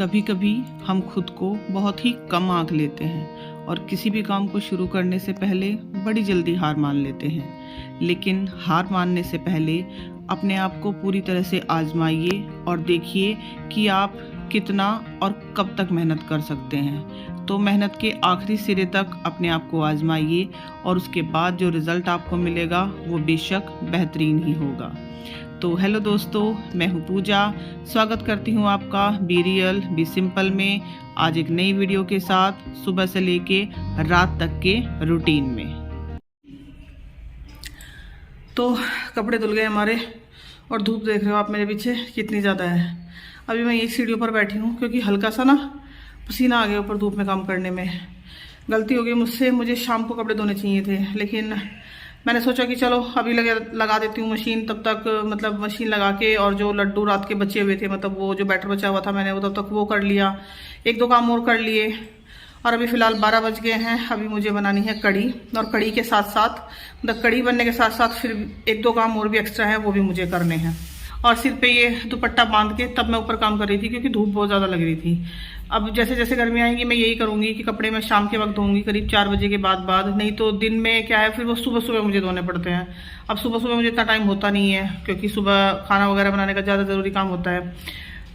कभी कभी हम खुद को बहुत ही कम आंक लेते हैं और किसी भी काम को शुरू करने से पहले बड़ी जल्दी हार मान लेते हैं। लेकिन हार मानने से पहले अपने आप को पूरी तरह से आजमाइए और देखिए कि आप कितना और कब तक मेहनत कर सकते हैं। तो मेहनत के आखिरी सिरे तक अपने आप को आजमाइए और उसके बाद जो रिज़ल्ट आपको मिलेगा वो बेशक बेहतरीन ही होगा। तो हेलो दोस्तों, मैं हूँ पूजा। स्वागत करती हूँ आपका बी रियल बी सिंपल में आज एक नई वीडियो के साथ, सुबह से लेके रात तक के रूटीन में। तो कपड़े धुल गए हमारे और धूप देख रहे हो आप मेरे पीछे कितनी ज़्यादा है। अभी मैं एक सीढ़ियों पर बैठी हूँ क्योंकि हल्का सा ना पसीना आ गया ऊपर धूप में काम करने में। गलती हो गई मुझसे, मुझे शाम को कपड़े धोने चाहिए थे, लेकिन मैंने सोचा कि चलो अभी लगा देती हूँ मशीन। तब तक मतलब मशीन लगा के और जो लड्डू रात के बचे हुए थे, मतलब वो जो बैटर बचा हुआ था, मैंने वो तब तक वो कर लिया, एक दो काम और कर लिए। और अभी फ़िलहाल 12 बज गए हैं। अभी मुझे बनानी है कढ़ी, और कढ़ी के साथ साथ मतलब कढ़ी बनने के साथ साथ फिर एक दो काम और भी एक्स्ट्रा है, वो भी मुझे करने हैं। और सिर पे ये दुपट्टा बांध के तब मैं ऊपर काम कर रही थी क्योंकि धूप बहुत ज़्यादा लग रही थी। अब जैसे जैसे गर्मी आएगी मैं यही करूँगी कि कपड़े मैं शाम के वक्त धोऊंगी, करीब 4 बजे के बाद, नहीं तो दिन में क्या है फिर वो सुबह सुबह मुझे धोने पड़ते हैं। अब सुबह सुबह मुझे इतना टाइम होता नहीं है क्योंकि सुबह खाना वगैरह बनाने का ज़्यादा ज़रूरी काम होता है।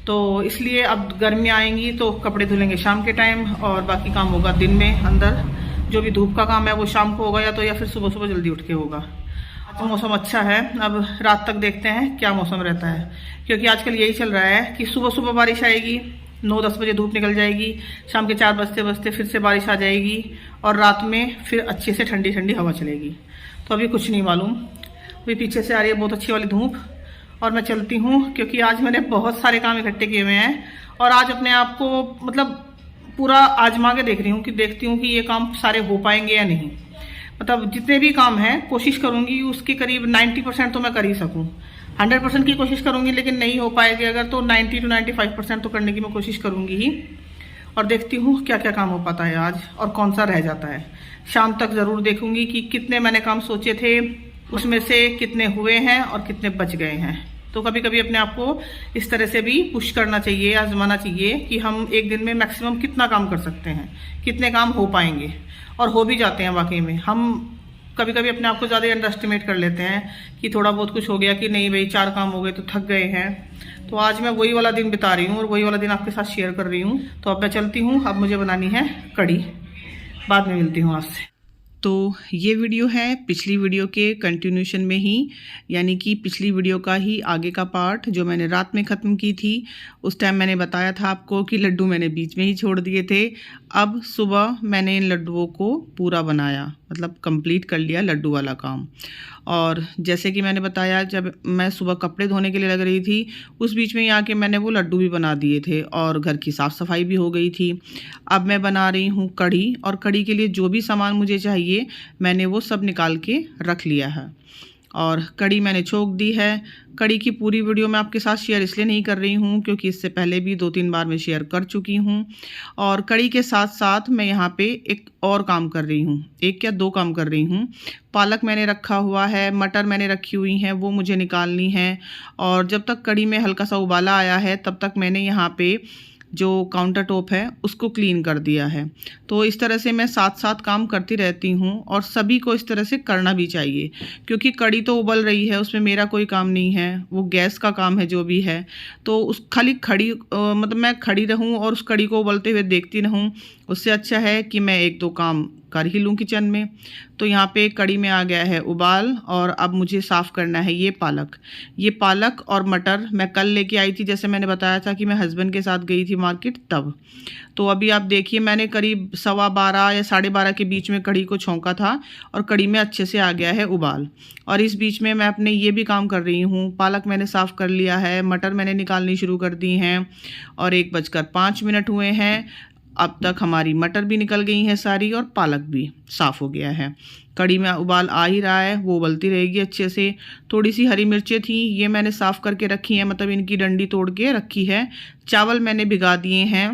तो इसलिए अब गर्मी आएंगी तो कपड़े धुलेंगे शाम के टाइम और बाकी काम होगा दिन में। अंदर जो भी धूप का काम है वो शाम को होगा या फिर सुबह सुबह जल्दी उठ के होगा। तो मौसम अच्छा है, अब रात तक देखते हैं क्या मौसम रहता है, क्योंकि आजकल यही चल रहा है कि सुबह सुबह बारिश आएगी, 9-10 बजे धूप निकल जाएगी, शाम के 4 बजते बजते फिर से बारिश आ जाएगी और रात में फिर अच्छे से ठंडी ठंडी हवा चलेगी। तो अभी कुछ नहीं मालूम। अभी पीछे से आ रही है बहुत अच्छी वाली धूप और मैं चलती हूँ क्योंकि आज मैंने बहुत सारे काम इकट्ठे किए हुए हैं और आज अपने आप को मतलब पूरा आजमा के देख रही हूँ कि देखती हूँ कि ये काम सारे हो पाएंगे या नहीं। मतलब जितने भी काम हैं कोशिश करूंगी उसके करीब 90% तो मैं कर ही सकूं। 100% की कोशिश करूंगी, लेकिन नहीं हो पाएगी अगर तो 90 to 95% तो करने की मैं कोशिश करूंगी ही। और देखती हूँ क्या क्या काम हो पाता है आज और कौन सा रह जाता है। शाम तक ज़रूर देखूंगी कि कितने मैंने काम सोचे थे उसमें से कितने हुए हैं और कितने बच गए हैं। तो कभी कभी अपने आप को इस तरह से भी पुश करना चाहिए, आजमाना चाहिए कि हम एक दिन में मैक्सिमम कितना काम कर सकते हैं, कितने काम हो पाएंगे। और हो भी जाते हैं वाकई में। हम कभी कभी अपने आप को ज़्यादा अंडर एस्टिमेट कर लेते हैं कि थोड़ा बहुत कुछ हो गया कि नहीं भाई 4 काम हो गए तो थक गए हैं। तो आज मैं वही वाला दिन बिता रही हूँ और वही वाला दिन आपके साथ शेयर कर रही हूँ। तो अब मैं चलती हूँ, अब मुझे बनानी है कढ़ी। बाद में मिलती हूँ आपसे। तो ये वीडियो है पिछली वीडियो के कंटिन्यूशन में ही, यानी कि पिछली वीडियो का ही आगे का पार्ट जो मैंने रात में ख़त्म की थी। उस टाइम मैंने बताया था आपको कि लड्डू मैंने बीच में ही छोड़ दिए थे। अब सुबह मैंने इन लड्डुओं को पूरा बनाया, मतलब कंप्लीट कर लिया लड्डू वाला काम। और जैसे कि मैंने बताया, जब मैं सुबह कपड़े धोने के लिए लग रही थी उस बीच में ही आके मैंने वो लड्डू भी बना दिए थे और घर की साफ़ सफाई भी हो गई थी। अब मैं बना रही हूँ कढ़ी, और कढ़ी के लिए जो भी सामान मुझे चाहिए मैंने वो सब निकाल के रख लिया है और कढ़ी मैंने छोंक दी है। कढ़ी की पूरी वीडियो मैं आपके साथ शेयर इसलिए नहीं कर रही हूँ क्योंकि इससे पहले भी 2-3 बार मैं शेयर कर चुकी हूँ। और कढ़ी के साथ साथ मैं यहाँ पे एक और काम कर रही हूँ, एक या 2 काम कर रही हूँ। पालक मैंने रखा हुआ है, मटर मैंने रखी हुई हैं, वो मुझे निकालनी है। और जब तक कढ़ी में हल्का सा उबाला आया है तब तक मैंने यहाँ पे जो काउंटर टॉप है उसको क्लीन कर दिया है। तो इस तरह से मैं साथ साथ काम करती रहती हूँ और सभी को इस तरह से करना भी चाहिए, क्योंकि कढ़ी तो उबल रही है, उसमें मेरा कोई काम नहीं है, वो गैस का काम है जो भी है। तो उस खाली खड़ी मतलब मैं खड़ी रहूँ और उस कढ़ी को उबलते हुए देखती रहूँ, उससे अच्छा है कि मैं 1-2 काम कर ही लूँ किचन में। तो यहाँ पे कढ़ी में आ गया है उबाल और अब मुझे साफ़ करना है ये पालक और मटर मैं कल लेके आई थी, जैसे मैंने बताया था कि मैं हस्बैंड के साथ गई थी मार्केट तब। तो अभी आप देखिए मैंने करीब 12:15 या 12:30 के बीच में कढ़ी को छौंका था और कढ़ी में अच्छे से आ गया है उबाल। और इस बीच में मैं अपने ये भी काम कर रही हूँ। पालक मैंने साफ़ कर लिया है, मटर मैंने निकालनी शुरू कर दी हैं और 1:05 हुए हैं। अब तक हमारी मटर भी निकल गई हैं सारी और पालक भी साफ़ हो गया है। कढ़ी में उबाल आ ही रहा है, वो उबलती रहेगी अच्छे से। थोड़ी सी हरी मिर्चें थी, ये मैंने साफ़ करके रखी हैं, मतलब इनकी डंडी तोड़ के रखी है। चावल मैंने भिगा दिए हैं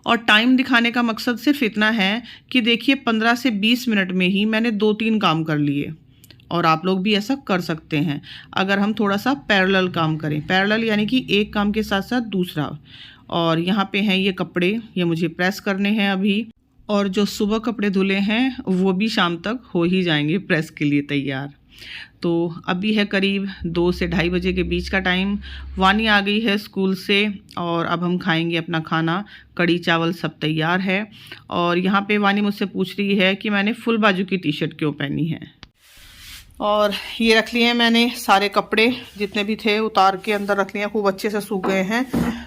और टाइम दिखाने का मकसद सिर्फ इतना है कि देखिए 15 से 20 मिनट में ही मैंने 2-3 काम कर लिए और आप लोग भी ऐसा कर सकते हैं अगर हम थोड़ा सा पैरेलल काम करें। पैरेलल यानी कि एक काम के साथ साथ दूसरा। और यहाँ पे हैं ये कपड़े, ये मुझे प्रेस करने हैं अभी, और जो सुबह कपड़े धुले हैं वो भी शाम तक हो ही जाएंगे प्रेस के लिए तैयार। तो अभी है करीब 2 से ढाई बजे के बीच का टाइम। वानी आ गई है स्कूल से और अब हम खाएंगे अपना खाना। कड़ी चावल सब तैयार है। और यहाँ पे वानी मुझसे पूछ रही है कि मैंने फुल बाजू की टी शर्ट क्यों पहनी है। और ये रख लिए हैं मैंने सारे कपड़े जितने भी थे उतार के अंदर रख लिए हैं, खूब अच्छे से सूख गए हैं।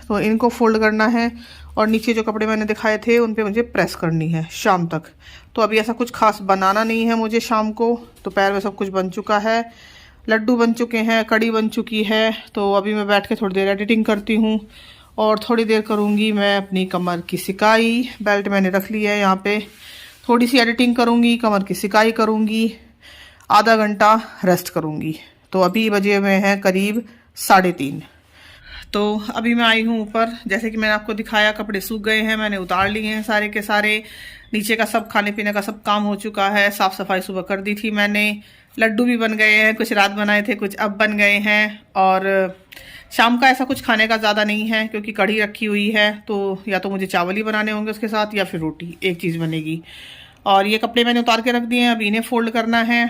तो इनको फोल्ड करना है और नीचे जो कपड़े मैंने दिखाए थे उन पे मुझे प्रेस करनी है शाम तक। तो अभी ऐसा कुछ खास बनाना नहीं है मुझे शाम को। दोपहर में सब कुछ बन चुका है, लड्डू बन चुके हैं, कड़ी बन चुकी है। तो अभी मैं बैठ के थोड़ी देर एडिटिंग करती हूँ और थोड़ी देर करूँगी मैं अपनी कमर की सिकाई। बेल्ट मैंने रख ली है यहाँ पे, थोड़ी सी एडिटिंग करूँगी, कमर की सिकाई करूँगी, आधा घंटा रेस्ट करूँगी। तो अभी बजे हुए हैं करीब 3:30। तो अभी मैं आई हूँ ऊपर। जैसे कि मैंने आपको दिखाया कपड़े सूख गए हैं, मैंने उतार लिए हैं सारे के सारे। नीचे का सब खाने पीने का सब काम हो चुका है, साफ़ सफाई सुबह कर दी थी मैंने। लड्डू भी बन गए हैं, कुछ रात बनाए थे, कुछ अब बन गए हैं। और शाम का ऐसा कुछ खाने का ज़्यादा नहीं है क्योंकि कढ़ी रखी हुई है। तो या तो मुझे चावल ही बनाने होंगे उसके साथ या फिर रोटी, एक चीज़ बनेगी। और ये कपड़े मैंने उतार के रख दिए हैं, अभी इन्हें फोल्ड करना है।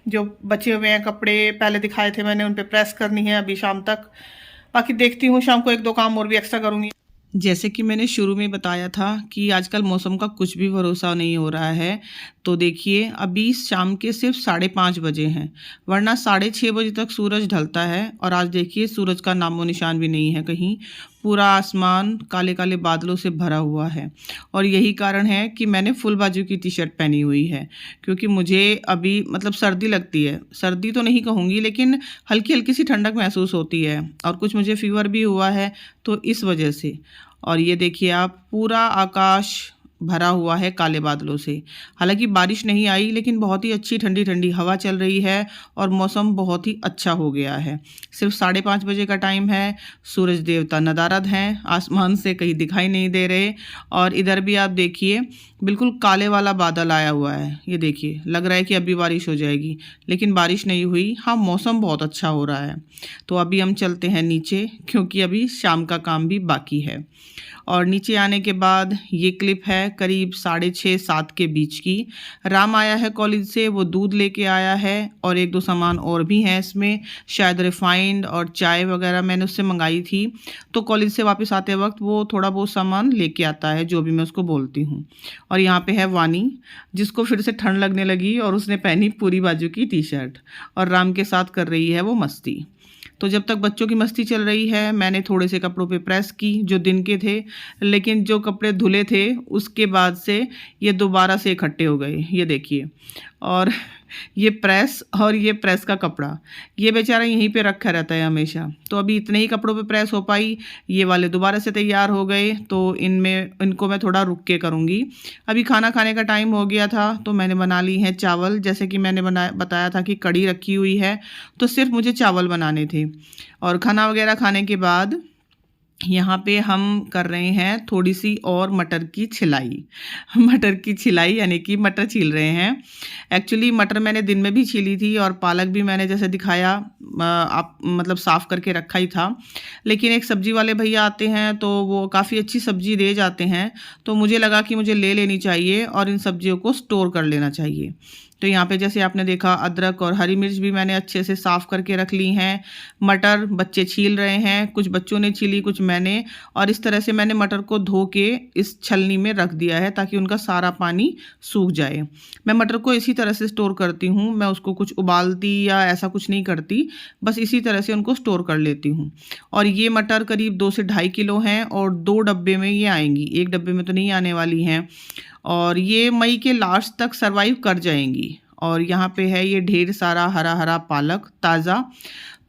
जो बचे हुए हैं कपड़े पहले दिखाए थे मैंने, उन पे प्रेस करनी है अभी शाम तक। बाकी देखती हूँ शाम को 1-2 काम और भी एक्स्ट्रा करूँगी। जैसे कि मैंने शुरू में बताया था कि आजकल मौसम का कुछ भी भरोसा नहीं हो रहा है। तो देखिए अभी शाम के सिर्फ 5:30 बजे हैं, वरना 6:30 बजे तक सूरज ढलता है। और आज देखिए सूरज का नामो निशान भी नहीं है कहीं। पूरा आसमान काले काले बादलों से भरा हुआ है। और यही कारण है कि मैंने फुल बाजू की टी शर्ट पहनी हुई है, क्योंकि मुझे अभी मतलब सर्दी लगती है। सर्दी तो नहीं कहूँगी लेकिन हल्की हल्की सी ठंडक महसूस होती है और कुछ मुझे फीवर भी हुआ है, तो इस वजह से। और ये देखिए आप, पूरा आकाश भरा हुआ है काले बादलों से। हालांकि बारिश नहीं आई लेकिन बहुत ही अच्छी ठंडी ठंडी हवा चल रही है और मौसम बहुत ही अच्छा हो गया है। सिर्फ 5:30 बजे का टाइम है। सूरज देवता नदारद हैं, आसमान से कहीं दिखाई नहीं दे रहे। और इधर भी आप देखिए बिल्कुल काले वाला बादल आया हुआ है। ये देखिए लग रहा है कि अभी बारिश हो जाएगी, लेकिन बारिश नहीं हुई। हाँ, मौसम बहुत अच्छा हो रहा है। तो अभी हम चलते हैं नीचे, क्योंकि अभी शाम का काम भी बाकी है। और नीचे आने के बाद ये क्लिप है करीब 6:30-7 के बीच की। राम आया है कॉलेज से, वो दूध लेके आया है और 1-2 सामान और भी हैं इसमें, शायद रिफाइंड और चाय वगैरह मैंने उससे मंगाई थी। तो कॉलेज से वापस आते वक्त वो थोड़ा बहुत सामान लेके आता है, जो भी मैं उसको बोलती हूँ। और यहाँ पे है वानी, जिसको फिर से ठंड लगने लगी और उसने पहनी पूरी बाजू की टी शर्ट और राम के साथ कर रही है वो मस्ती। तो जब तक बच्चों की मस्ती चल रही है, मैंने थोड़े से कपड़ों पे प्रेस की जो दिन के थे, लेकिन जो कपड़े धुले थे उसके बाद से ये दोबारा से इकट्ठे हो गए। ये देखिए, और ये प्रेस और ये प्रेस का कपड़ा, ये बेचारा यहीं पे रखा रहता है हमेशा। तो अभी इतने ही कपड़ों पे प्रेस हो पाई, ये वाले दोबारा से तैयार हो गए। तो इनको मैं थोड़ा रुक के करूँगी। अभी खाना खाने का टाइम हो गया था, तो मैंने बना ली है चावल। जैसे कि मैंने बताया था कि कड़ी रखी हुई है, तो सिर्फ मुझे चावल बनाने थे। और खाना वगैरह खाने के बाद यहाँ पे हम कर रहे हैं थोड़ी सी और मटर की छिलाई। मटर की छिलाई यानी कि मटर छील रहे हैं। एक्चुअली मटर मैंने दिन में भी छीली थी और पालक भी मैंने जैसे दिखाया आप मतलब साफ़ करके रखा ही था। लेकिन एक सब्जी वाले भैया आते हैं तो वो काफ़ी अच्छी सब्जी दे जाते हैं, तो मुझे लगा कि मुझे ले लेनी चाहिए और इन सब्जियों को स्टोर कर लेना चाहिए। तो यहाँ पे जैसे आपने देखा अदरक और हरी मिर्च भी मैंने अच्छे से साफ़ करके रख ली हैं। मटर बच्चे छील रहे हैं, कुछ बच्चों ने छीली कुछ मैंने। और इस तरह से मैंने मटर को धो के इस छलनी में रख दिया है ताकि उनका सारा पानी सूख जाए। मैं मटर को इसी तरह से स्टोर करती हूँ, मैं उसको कुछ उबालती या ऐसा कुछ नहीं करती, बस इसी तरह से उनको स्टोर कर लेती हूँ। और ये मटर करीब 2 से 2.5 किलो हैं और 2 डब्बे में ये आएंगी, एक डब्बे में तो नहीं आने वाली हैं। और ये मई के लास्ट तक सरवाइव कर जाएंगी। और यहाँ पे है ये ढेर सारा हरा हरा पालक ताज़ा।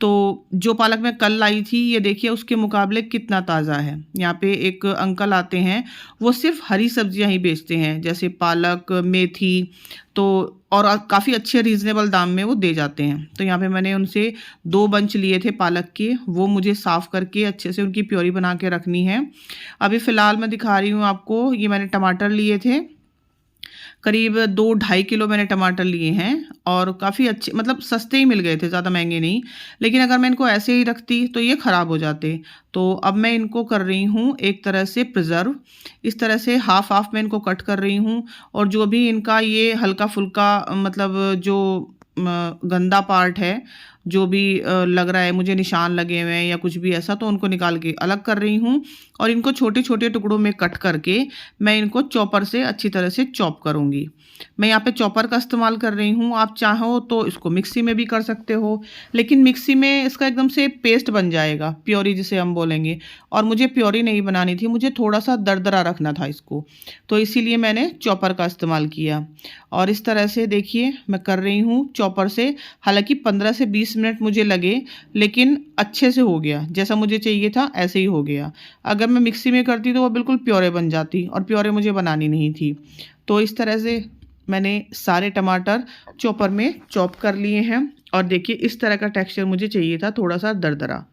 तो जो पालक मैं कल लाई थी, ये देखिए उसके मुकाबले कितना ताज़ा है। यहाँ पे एक अंकल आते हैं, वो सिर्फ हरी सब्जियाँ ही बेचते हैं, जैसे पालक, मेथी, तो और काफ़ी अच्छे रीज़नेबल दाम में वो दे जाते हैं। तो यहाँ पे मैंने उनसे 2 बंच लिए थे पालक के, वो मुझे साफ़ करके अच्छे से उनकी प्योरी बना के रखनी है। अभी फ़िलहाल मैं दिखा रही हूँ आपको, ये मैंने टमाटर लिए थे, करीब 2-2.5 किलो मैंने टमाटर लिए हैं और काफ़ी अच्छे, मतलब सस्ते ही मिल गए थे, ज़्यादा महंगे नहीं। लेकिन अगर मैं इनको ऐसे ही रखती तो ये ख़राब हो जाते। तो अब मैं इनको कर रही हूँ एक तरह से प्रिज़र्व। इस तरह से हाफ़ हाफ़ मैं इनको कट कर रही हूँ और जो भी इनका ये हल्का-फुल्का मतलब जो गंदा पार्ट है, जो भी लग रहा है मुझे निशान लगे हुए हैं या कुछ भी ऐसा, तो उनको निकाल के अलग कर रही हूँ और इनको छोटे-छोटे टुकड़ों में कट करके मैं इनको चॉपर से अच्छी तरह से चॉप करूँगी। मैं यहाँ पे चॉपर का इस्तेमाल कर रही हूँ, आप चाहो तो इसको मिक्सी में भी कर सकते हो, लेकिन मिक्सी में इसका एकदम से पेस्ट बन जाएगा, प्योरी जिसे हम बोलेंगे, और मुझे प्योरी नहीं बनानी थी, मुझे थोड़ा-सा दरदरा रखना था इसको, तो इसीलिए मैंने चॉपर का इस्तेमाल किया। और इस तरह से देखिए मैं कर रही हूँ चॉपर से, हालाँकि 15 से 20 मिनट मुझे लगे, लेकिन अच्छे से हो गया, जैसा मुझे चाहिए था ऐसे ही हो गया। अगर मैं मिक्सी में करती तो वो बिल्कुल प्योरे बन जाती और प्योरे मुझे बनानी नहीं थी। तो इस तरह से मैंने सारे टमाटर चॉपर में चॉप कर लिए हैं और देखिए इस तरह का टेक्सचर मुझे चाहिए था, थोड़ा सा दरदरा।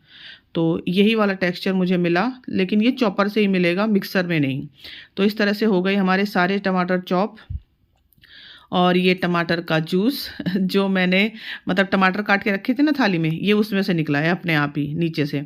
तो यही वाला टेक्सचर मुझे मिला, लेकिन ये चॉपर से ही मिलेगा, मिक्सर में नहीं। तो इस तरह से हो गए हमारे सारे टमाटर चॉप। और ये टमाटर का जूस जो मैंने मतलब टमाटर काट के रखे थे ना थाली में, ये उसमें से निकला है अपने आप ही नीचे से,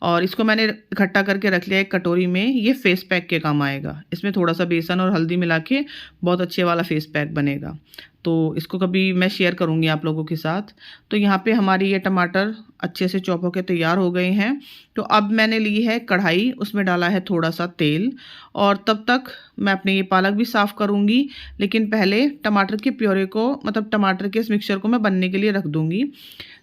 और इसको मैंने इकट्ठा करके रख लिया एक कटोरी में। ये फेस पैक के काम आएगा, इसमें थोड़ा सा बेसन और हल्दी मिला के बहुत अच्छे वाला फेस पैक बनेगा। तो इसको कभी मैं शेयर करूँगी आप लोगों के साथ। तो यहाँ पे हमारी ये टमाटर अच्छे से चॉप होकर तैयार हो गए हैं। तो अब मैंने ली है कढ़ाई, उसमें डाला है थोड़ा सा तेल, और तब तक मैं अपने ये पालक भी साफ़ करूँगी, लेकिन पहले टमाटर के प्योरे को, मतलब टमाटर के इस मिक्सचर को मैं बनने के लिए रख दूँगी,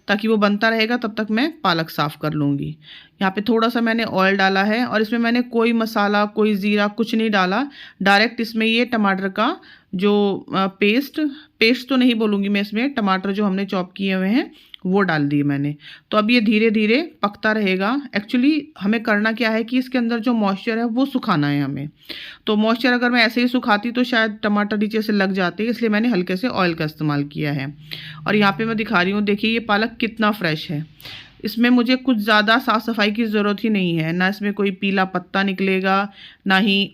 ताकि वो बनता रहेगा, तब तक मैं पालक साफ़ कर लूँगी। यहाँ पे थोड़ा सा मैंने ऑयल डाला है और इसमें मैंने कोई मसाला, कोई ज़ीरा कुछ नहीं डाला। डायरेक्ट इसमें ये टमाटर का जो पेस्ट तो नहीं बोलूँगी मैं, इसमें टमाटर जो हमने चॉप किए हुए हैं वो डाल दिए मैंने। तो अब ये धीरे धीरे पकता रहेगा। एक्चुअली हमें करना क्या है कि इसके अंदर जो मॉइस्चर है वो सुखाना है हमें। तो मॉइस्चर अगर मैं ऐसे ही सुखाती तो शायद टमाटर नीचे से लग जाते, इसलिए मैंने हल्के से ऑयल का इस्तेमाल किया है। और यहाँ पे मैं दिखा रही हूँ, देखिए ये पालक कितना फ्रेश है। इसमें मुझे कुछ ज़्यादा साफ़ सफाई की ज़रूरत ही नहीं है, ना इसमें कोई पीला पत्ता निकलेगा, ना ही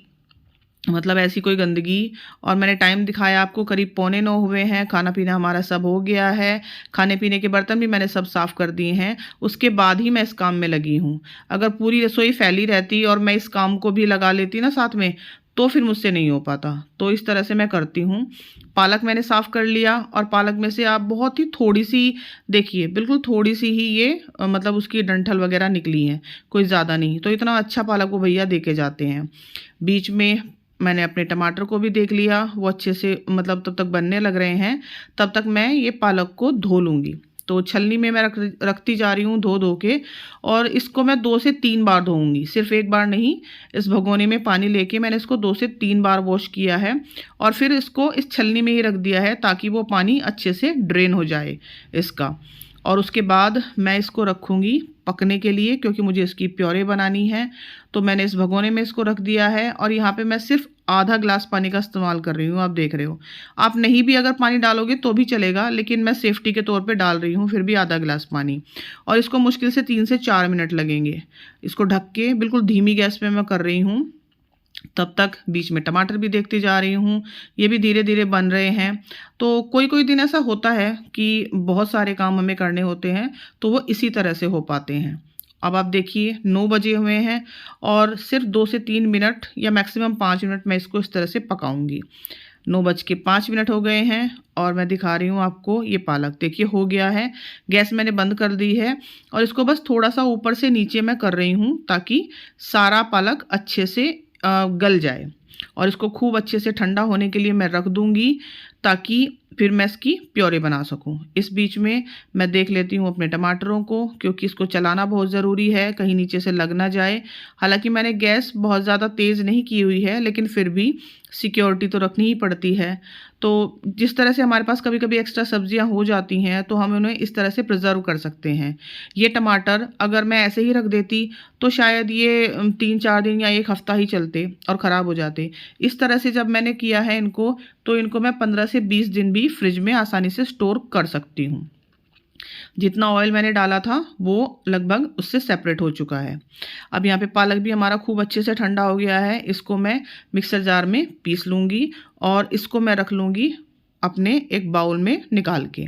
मतलब ऐसी कोई गंदगी। और मैंने टाइम दिखाया आपको, करीब 8:45 हुए हैं, खाना पीना हमारा सब हो गया है, खाने पीने के बर्तन भी मैंने सब साफ़ कर दिए हैं। उसके बाद ही मैं इस काम में लगी हूँ। अगर पूरी रसोई फैली रहती और मैं इस काम को भी लगा लेती ना साथ में, तो फिर मुझसे नहीं हो पाता। तो इस तरह से मैं करती हूँ। पालक मैंने साफ़ कर लिया और पालक में से आप बहुत ही थोड़ी सी, देखिए बिल्कुल थोड़ी सी ही ये मतलब उसकी डंठल वगैरह निकली हैं, कोई ज़्यादा नहीं। तो इतना अच्छा पालक वो भैया दे के जाते हैं। बीच में मैंने अपने टमाटर को भी देख लिया, वो अच्छे से मतलब तब तक बनने लग रहे हैं, तब तक मैं ये पालक को धो लूँगी। तो छलनी में मैं रखती जा रही हूँ धो धो के, और इसको मैं 2 से 3 बार धोऊंगी, सिर्फ एक बार नहीं। इस भगोने में पानी लेके मैंने इसको 2 से 3 बार वॉश किया है और फिर इसको इस छलनी में ही रख दिया है, ताकि वो पानी अच्छे से ड्रेन हो जाए इसका। और उसके बाद मैं इसको रखूँगी पकने के लिए, क्योंकि मुझे इसकी प्योरे बनानी है। तो मैंने इस भगोने में इसको रख दिया है और यहाँ पे मैं सिर्फ आधा ग्लास पानी का इस्तेमाल कर रही हूँ। आप देख रहे हो, आप नहीं भी अगर पानी डालोगे तो भी चलेगा, लेकिन मैं सेफ्टी के तौर पे डाल रही हूँ फिर भी आधा ग्लास पानी। और इसको मुश्किल से 3 से 4 मिनट लगेंगे। इसको ढक के बिल्कुल धीमी गैस पे मैं कर रही हूँ। तब तक बीच में टमाटर भी देखती जा रही हूँ, ये भी धीरे धीरे बन रहे हैं। तो कोई कोई दिन ऐसा होता है कि बहुत सारे काम हमें करने होते हैं, तो वो इसी तरह से हो पाते हैं। अब आप देखिए 9 बजे हुए हैं और सिर्फ 2 से 3 मिनट या मैक्सिमम 5 मिनट मैं इसको इस तरह से पकाऊंगी। 9:05 हो गए हैं और मैं दिखा रही हूँ आपको ये पालक, देखिए हो गया है। गैस मैंने बंद कर दी है और इसको बस थोड़ा सा ऊपर से नीचे मैं कर रही हूँ, ताकि सारा पालक अच्छे से गल जाए। और इसको खूब अच्छे से ठंडा होने के लिए मैं रख दूँगी, ताकि फिर मैं इसकी प्योरे बना सकूं। इस बीच में मैं देख लेती हूँ अपने टमाटरों को, क्योंकि इसको चलाना बहुत ज़रूरी है, कहीं नीचे से लग ना जाए। हालांकि मैंने गैस बहुत ज़्यादा तेज़ नहीं की हुई है, लेकिन फिर भी सिक्योरिटी तो रखनी ही पड़ती है। तो जिस तरह से हमारे पास कभी कभी एक्स्ट्रा सब्जियां हो जाती हैं, तो हम उन्हें इस तरह से प्रिजर्व कर सकते हैं। ये टमाटर अगर मैं ऐसे ही रख देती तो शायद ये 3-4 दिन या 1 हफ्ता ही चलते और ख़राब हो जाते। इस तरह से जब मैंने किया है इनको, तो इनको मैं 15 से 20 दिन भी फ्रिज में आसानी से स्टोर कर सकती हूँ। जितना ऑयल मैंने डाला था वो लगभग उससे सेपरेट हो चुका है। अब यहाँ पे पालक भी हमारा खूब अच्छे से ठंडा हो गया है। इसको मैं मिक्सर जार में पीस लूँगी और इसको मैं रख लूँगी अपने एक बाउल में निकाल के।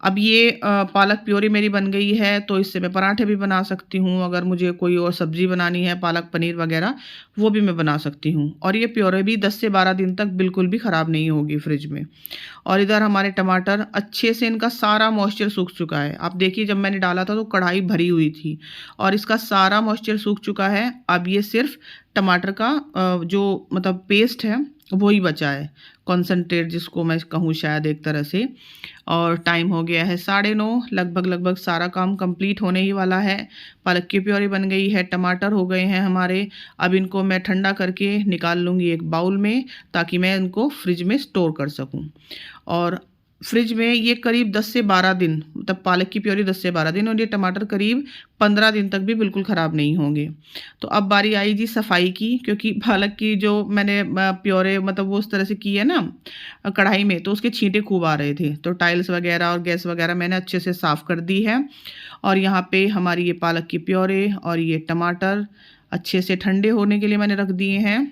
अब ये पालक प्योरी मेरी बन गई है, तो इससे मैं पराठे भी बना सकती हूँ। अगर मुझे कोई और सब्ज़ी बनानी है, पालक पनीर वगैरह, वो भी मैं बना सकती हूँ। और ये प्योरी भी 10 से 12 दिन तक बिल्कुल भी ख़राब नहीं होगी फ्रिज में। और इधर हमारे टमाटर अच्छे से, इनका सारा मॉइस्चर सूख चुका है। आप देखिए, जब मैंने डाला था तो कढ़ाई भरी हुई थी और इसका सारा मॉइस्चर सूख चुका है। अब ये सिर्फ टमाटर का जो मतलब पेस्ट है वही बचा है, कॉन्सेंट्रेट जिसको मैं कहूँ शायद एक तरह से। और टाइम हो गया है 9:30, लगभग सारा काम कंप्लीट होने ही वाला है। पालक की प्योरी बन गई है, टमाटर हो गए हैं हमारे। अब इनको मैं ठंडा करके निकाल लूँगी एक बाउल में, ताकि मैं इनको फ्रिज में स्टोर कर सकूँ। और फ्रिज में ये करीब 10 से 12 दिन, मतलब पालक की प्योरी 10 से 12 दिन और ये टमाटर करीब 15 दिन तक भी बिल्कुल ख़राब नहीं होंगे। तो अब बारी आई जी सफाई की, क्योंकि पालक की जो मैंने प्योरे मतलब वो उस तरह से की है ना कढ़ाई में, तो उसके छींटे खूब आ रहे थे। तो टाइल्स वगैरह और गैस वगैरह मैंने अच्छे से साफ़ कर दी है। और यहाँ पे हमारी ये पालक की प्योरे और ये टमाटर अच्छे से ठंडे होने के लिए मैंने रख दिए हैं।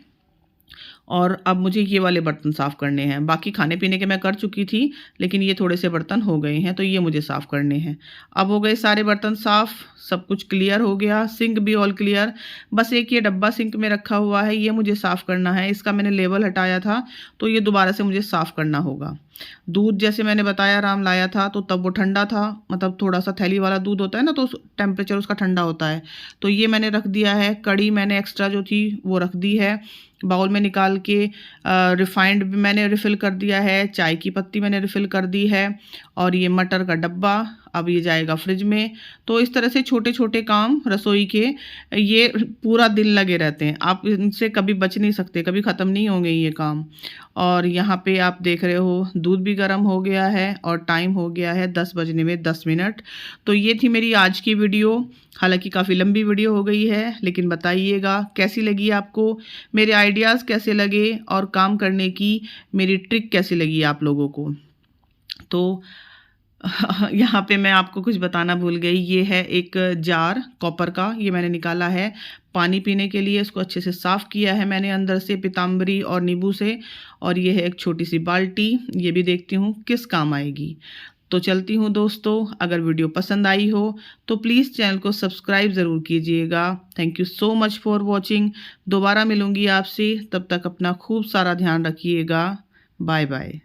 और अब मुझे ये वाले बर्तन साफ़ करने हैं। बाकी खाने पीने के मैं कर चुकी थी, लेकिन ये थोड़े से बर्तन हो गए हैं, तो ये मुझे साफ़ करने हैं। अब हो गए सारे बर्तन साफ़, सब कुछ क्लियर हो गया, सिंक भी ऑल क्लियर। बस एक ये डब्बा सिंक में रखा हुआ है, ये मुझे साफ़ करना है। इसका मैंने लेबल हटाया था, तो ये दोबारा से मुझे साफ़ करना होगा। दूध जैसे मैंने बताया राम लाया था, तो तब वो ठंडा था, मतलब थोड़ा सा थैली वाला दूध होता है ना, तो टेम्परेचर उसका ठंडा होता है। तो ये मैंने रख दिया है। कड़ी मैंने एक्स्ट्रा जो थी वो रख दी है बाउल में निकाल के। रिफाइंड भी मैंने रिफ़िल कर दिया है, चाय की पत्ती मैंने रिफ़िल कर दी है। और ये मटर का डब्बा अब ये जाएगा फ्रिज में। तो इस तरह से छोटे छोटे काम रसोई के ये पूरा दिन लगे रहते हैं, आप इनसे कभी बच नहीं सकते, कभी ख़त्म नहीं होंगे ये काम। और यहाँ पे आप देख रहे हो दूध भी गर्म हो गया है और टाइम हो गया है 10 बजने में 10 मिनट। तो ये थी मेरी आज की वीडियो। हालांकि काफ़ी लंबी वीडियो हो गई है, लेकिन बताइएगा कैसी लगी आपको, मेरे आइडियाज़ कैसे लगे और काम करने की मेरी ट्रिक कैसी लगी आप लोगों को। तो यहाँ पे मैं आपको कुछ बताना भूल गई। ये है एक जार कॉपर का, ये मैंने निकाला है पानी पीने के लिए। इसको अच्छे से साफ़ किया है मैंने अंदर से पीताम्बरी और नींबू से। और ये है एक छोटी सी बाल्टी, ये भी देखती हूँ किस काम आएगी। तो चलती हूँ दोस्तों, अगर वीडियो पसंद आई हो तो प्लीज़ चैनल को सब्सक्राइब ज़रूर कीजिएगा। Thank you so much for watching. दोबारा मिलूँगी आपसे, तब तक अपना खूब सारा ध्यान रखिएगा। Bye bye.